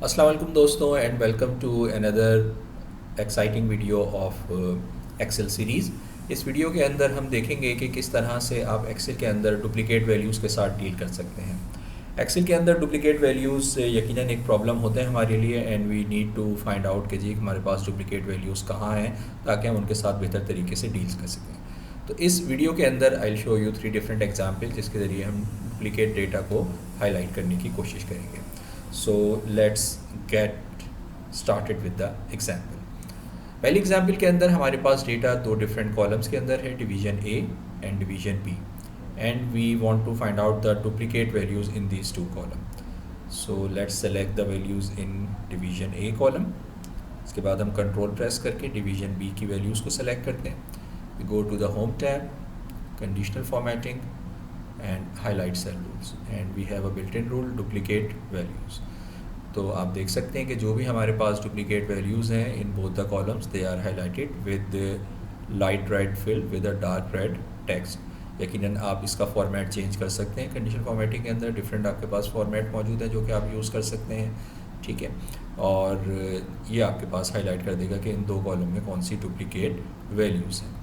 अस्सलाम वालेकुम दोस्तों and welcome to another exciting video of Excel series. इस वीडियो के अंदर हम देखेंगे कि किस तरह से आप एक्सेल के अंदर डुप्लीकेट वैल्यूज़ के साथ डील कर सकते हैं। एक्सेल के अंदर डुप्लीकेट वैल्यूज़ यकीनन एक प्रॉब्लम होते हैं हमारे लिए and we need to find out कि जी हमारे पास डुप्लीकेट वैल्यूज़ कहाँ हैं ताकि हम उनके साथ बेहतर तरीके से डील कर सकें। तो इस वीडियो के अंदर I will show you 3 different example जिसके ज़रिए हम डुप्लीकेट डेटा को हाईलाइट करने की कोशिश करेंगे। So let's get started with the example. पहली एग्जाम्पल के अंदर हमारे पास डेटा दो डिफरेंट कॉलम्स के अंदर है, division A and division B, and we want to find out the duplicate values in these two column. So let's select the values in division A column. इसके बाद हम कंट्रोल प्रेस करके division B की values को select करते हैं. We go to the home tab, conditional formatting and highlight cell rules and we have a built-in rule duplicate values. तो आप देख सकते हैं कि जो भी हमारे पास डुप्लीकेट वैल्यूज़ हैं in both the columns they are highlighted with light red fill with a dark red text. यकीनन आप इसका फॉर्मेट चेंज कर सकते हैं. कंडीशनल फॉर्मेटिंग के अंदर डिफरेंट आपके पास फॉर्मेट मौजूद है जो कि आप यूज़ कर सकते हैं, ठीक है. और ये आपके पास हाईलाइट कर देगा कि इन दो कॉलम में कौन सी डुप्लीकेट वैल्यूज़ हैं,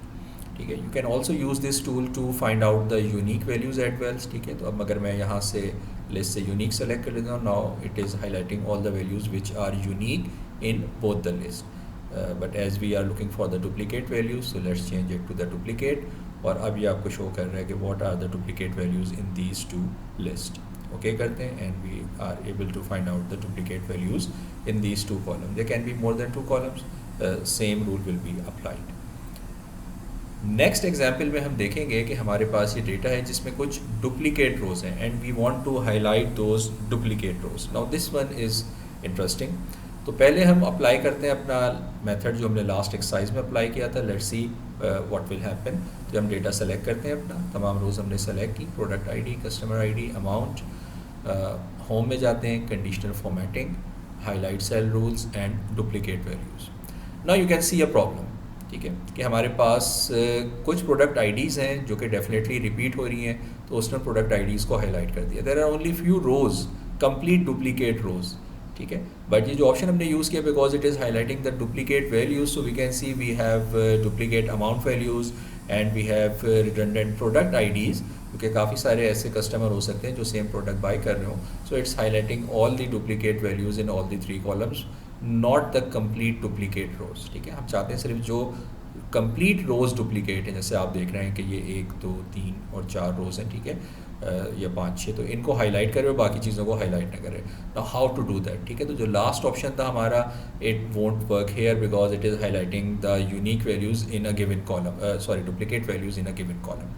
ठीक है. You can also use this tool to find out the unique values as well, ठीक है. तो अब अगर मैं यहाँ से लिस्ट से यूनिक सेलेक्ट कर लेता हूँ, now it is highlighting all the values which are unique in both the list. But as we are looking for the duplicate values so let's change it to the duplicate. और अब ये आपको show कर रहा है कि what are the duplicate values in these two list. Okay करते हैं and we are able to find out the duplicate values in these two column. They can be more than two columns, same rule will be applied. Next example में हम देखेंगे कि हमारे पास ये data है जिसमें कुछ डुप्लीकेट रोज़ हैं and we want to highlight those duplicate rows. Now this one is interesting. तो पहले हम अप्लाई करते हैं अपना मेथड जो हमने लास्ट एक्सरसाइज में अप्लाई किया था. Let's see what will happen. तो हम डेटा सेलेक्ट करते हैं, अपना तमाम रोज़ हमने सेलेक्ट की, product ID, customer ID, amount. Home में जाते हैं, conditional formatting, highlight cell rules and duplicate values. Now you can see a problem, ठीक है, कि हमारे पास कुछ प्रोडक्ट आईडीज़ हैं जो कि डेफिनेटली रिपीट हो रही हैं, तो उसने प्रोडक्ट आईडीज़ को हाईलाइट कर दिया. There are only few rows, complete duplicate rows, ठीक है. बट ये जो ऑप्शन हमने यूज़ किया because it is highlighting the duplicate values, so we can see we have duplicate amount values and we have redundant product IDs, क्योंकि काफ़ी सारे ऐसे कस्टमर हो सकते हैं जो सेम प्रोडक्ट बाय कर रहे हो. So it's highlighting all the duplicate values in all the three columns, not the complete duplicate rows, ठीक है. हम चाहते हैं सिर्फ जो कंप्लीट रोज़ डुप्लीकेट हैं, जैसे आप देख रहे हैं कि ये 1 2 3 और 4 रोज़ हैं, ठीक है, या 5 6, तो इनको हाईलाइट करें और बाकी चीज़ों को हाईलाइट ना करें. Now how to do that, ठीक है. तो जो लास्ट ऑप्शन था हमारा, it won't work here because it is highlighting the unique values in a given column, sorry duplicate values in a given column.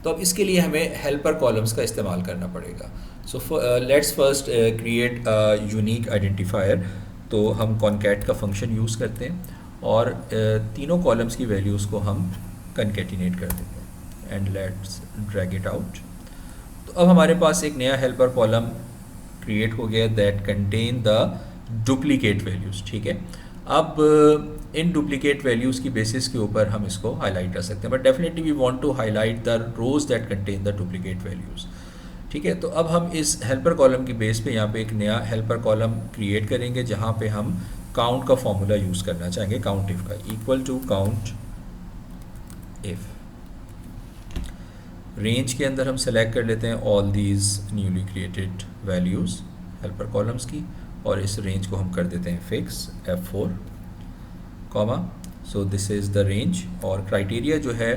तो अब इसके लिए हमें हेल्पर कॉलम्स का इस्तेमाल करना पड़ेगा. So let's first create a unique identifier. तो हम कॉन्कैट का फंक्शन यूज़ करते हैं और तीनों कॉलम्स की वैल्यूज़ को हम कनकेटिनेट कर देते हैं and let's drag it out. तो अब हमारे पास एक नया हेल्पर कॉलम क्रिएट हो गया that contain the duplicate values, ठीक है. अब इन डुप्लीकेट वैल्यूज़ की बेसिस के ऊपर हम इसको हाईलाइट कर सकते हैं, but definitely we want to highlight the rows that contain the duplicate values, ठीक है. तो अब हम इस हेल्पर कॉलम की बेस पे यहाँ पे एक नया हेल्पर कॉलम क्रिएट करेंगे जहाँ पे हम काउंट का फॉर्मूला यूज़ करना चाहेंगे, काउंट इफ का, equal to count if. Range के अंदर हम सेलेक्ट कर लेते हैं all these newly created values helper columns की, और इस रेंज को हम कर देते हैं fix F4 comma. So this is the range, और क्राइटेरिया जो है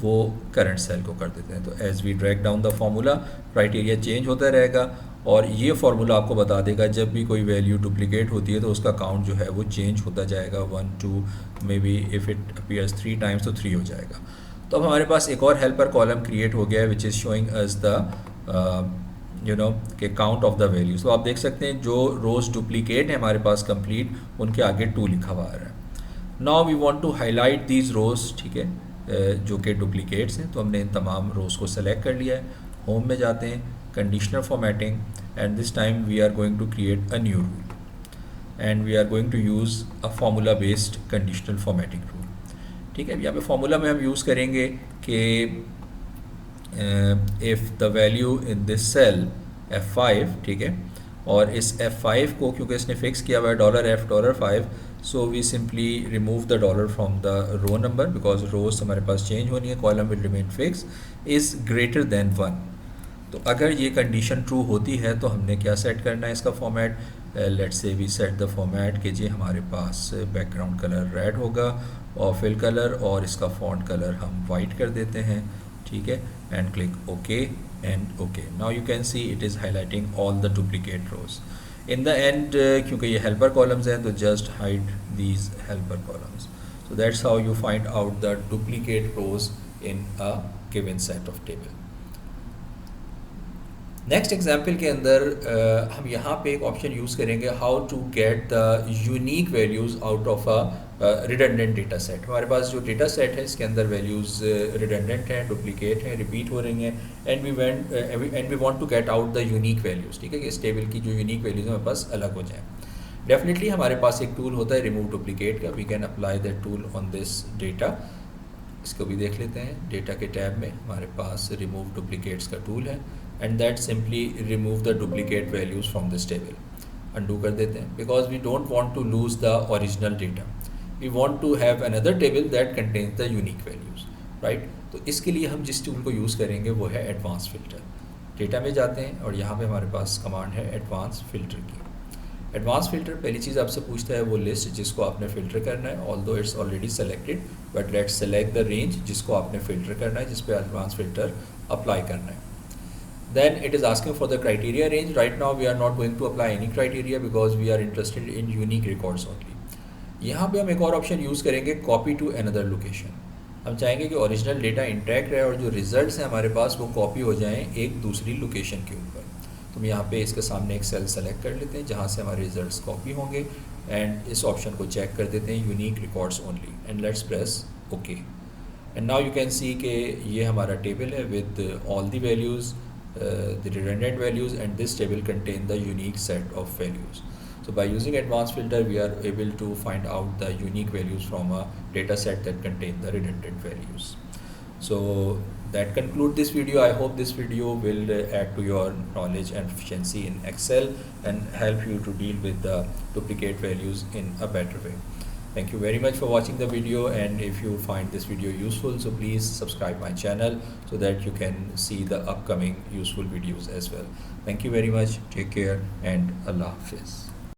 वो करंट सेल को कर देते हैं. तो as we drag down the formula criteria change होता रहेगा, और ये फार्मूला आपको बता देगा जब भी कोई वैल्यू डुप्लीकेट होती है तो उसका काउंट जो है वो चेंज होता जाएगा. 1 2 may be if it appears 3 times तो 3 हो जाएगा. तो अब हमारे पास एक और हेल्पर कॉलम क्रिएट हो गया है which is showing us the के काउंट ऑफ द वैल्यूज़. तो आप देख सकते हैं जो रोज़ डुप्लीकेट है हमारे पास कंप्लीट, उनके आगे 2 लिखा हुआ आ रहा है. Now we want to highlight these rows, ठीक है, जो कि डुप्लीकेट्स हैं. तो हमने इन तमाम रोज़ को सेलेक्ट कर लिया है. होम में जाते हैं, conditional formatting, and this time we are going to create a new rule and we are going to use a formula based conditional formatting rule, ठीक है. यहाँ पे फार्मूला में हम यूज़ करेंगे कि if the value in this cell F5, ठीक है, और इस F5 को क्योंकि इसने फिक्स किया हुआ है $F$5, so we simply remove the dollar from the row number because rows हमारे पास चेंज होनी है, column will remain fix, is greater than 1। तो अगर ये कंडीशन ट्रू होती है तो हमने क्या सेट करना है इसका format, let's say we set the format कि जी हमारे पास बैकग्राउंड कलर रेड होगा और फिल कलर और इसका फॉन्ट कलर हम वाइट कर देते हैं, ठीक है, and click okay and okay. Now you can see it is highlighting all the duplicate rows. In the end क्योंकि ये हेल्पर कॉलम्स हैं तो just hide these helper columns. So that's how you find out the duplicate rows in a given set of table. Next example के अंदर हम यहाँ पे एक ऑप्शन यूज़ करेंगे, how to get the unique values out of a redundant data set. हमारे पास जो डेटा सेट है इसके अंदर वैल्यूज़ रिडंडेंट हैं, डुप्लीकेट हैं, रिपीट हो रही हैं, and we want to get out the unique values, ठीक है, कि इस टेबल की जो यूनिक वैल्यूज़ हमारे पास अलग हो जाएँ। डेफिनेटली हमारे पास एक टूल होता है रिमूव डुप्लीकेट का, we can apply that tool on this data. इसको भी देख लेते हैं, डेटा के टैब में हमारे पास रिमूव डुप्लीकेट्स का टूल है and that simply remove the duplicate values from this table. Undo कर देते हैं because we don't want to lose the original data, we want to have another table that contains the unique values, right. तो इसके लिए हम जिस tool को use करेंगे वो है एडवांस फिल्टर। डेटा में जाते हैं और यहाँ पे हमारे पास कमांड है एडवांस फिल्टर की। एडवांस फिल्टर पहली चीज़ आपसे पूछता है वो लिस्ट जिसको आपने फ़िल्टर करना है, although it's already selected, but let's select the range जिसको आपने फ़िल्टर करना है, जिस पे एडवांस फिल्टर अप्लाई करना है। Then it is asking for the criteria range. Right now we are not going to apply any criteria because we are interested in unique records only. यहाँ पे हम एक और ऑप्शन यूज़ करेंगे, copy to another location. हम चाहेंगे कि original data intact रहे और जो रिजल्ट्स हैं हमारे पास वो कॉपी हो जाएं एक दूसरी लोकेशन के ऊपर। तो हम यहाँ पे इसके सामने एक सेल सेलेक्ट कर लेते हैं जहाँ से हमारे रिजल्ट्स कॉपी होंगे एंड इस ऑप्शन को चेक कर देते हैं unique records only and let's press okay. And now you can सी कि ये हमारा टेबल है with all the values, the redundant values, and this table contain the unique set of values. So by using advanced filter we are able to find out the unique values from a data set that contain the redundant values. So that conclude this video. I hope this video will add to your knowledge and efficiency in Excel and help you to deal with the duplicate values in a better way. Thank you very much for watching the video, and if you find this video useful, so please subscribe my channel so that you can see the upcoming useful videos as well. Thank you very much. Take care and Allah Hafiz.